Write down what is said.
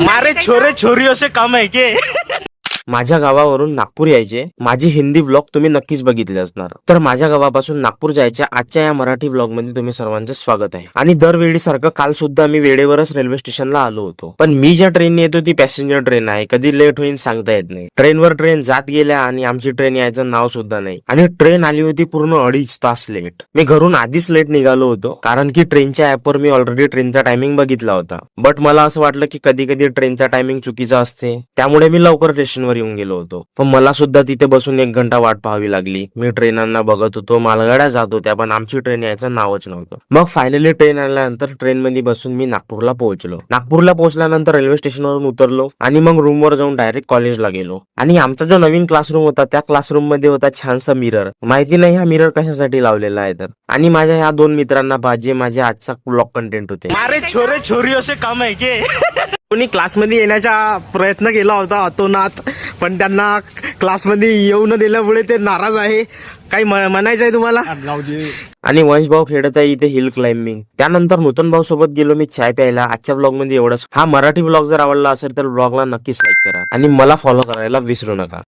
मारे छोरे छोरी असे काम आहे की माझ्या गावावरून नागपूर यायचे माझी हिंदी व्लॉग तुम्ही नक्कीच बघितले असणार. तर माझ्या गावापासून नागपूर जायच्या आजच्या या मराठी व्लॉग मध्ये तुम्ही सर्वांचे स्वागत आहे. आणि दरवेळी सारखं काल सुद्धा मी वेळेवरच रेल्वे स्टेशनला आलो होतो. पण मी ज्या ट्रेनने येतो ती पॅसेंजर ट्रेन आहे, कधी लेट होईल सांगता येत नाही. ट्रेनवर ट्रेन जात गेल्या आणि आमची ट्रेन यायचं नाव सुद्धा नाही. आणि ट्रेन आली होती पूर्ण 2.5 तास लेट. मी घरून आधीच लेट निघालो होतो कारण की ट्रेनच्या ऍपवर मी ऑलरेडी ट्रेनचा टायमिंग बघितला होता. बट मला असं वाटलं की कधी कधी ट्रेनचा टायमिंग चुकीचा असते, त्यामुळे मी लवकर स्टेशनवर येऊन गेलो होतो. पण मला सुद्धा तिथे बसून 1 घंटा वाट पाहावी लागली. मी ट्रेनांना बघत होतो, मालगाड्या जात होत्या, पण आमची ट्रेन यायचं नावच नव्हतं. मग फायनली ट्रेन आल्यानंतर ट्रेन मध्ये बसून मी नागपूरला पोहोचलो. नागपूरला पोहोचल्यानंतर रेल्वे स्टेशनवरून उतरलो आणि मग रूमवर जाऊन डायरेक्ट कॉलेजला गेलो. आणि आमचा जो नवीन क्लासरूम होता त्या क्लासरूम मध्ये होता छानसा मिरर. माहिती नाही हा मिरर कशासाठी लावलेला आहे तर. आणि माझ्या ह्या 2 मित्रांना पाहिजे माझे आजचा ब्लॉग कंटेंट होते. मारे छोरे छोरी असे काम आहे की कोणी क्लासमध्ये येण्याचा प्रयत्न केला होता अतोनात, पण त्यांना क्लासमध्ये येऊ न दिल्यामुळे ते नाराज आहे. काही म्हणायचं आहे तुम्हाला? आणि वंश भाऊ खेळत आहे इथे हिल क्लाइम्बिंग. त्यानंतर नूतन भाऊ सोबत गेलो मी चाय प्यायला. आजच्या ब्लॉग मध्ये एवढंच. हा मराठी ब्लॉग जर आवडला असेल तर ब्लॉगला नक्कीच लाईक करा आणि मला फॉलो करायला विसरू नका.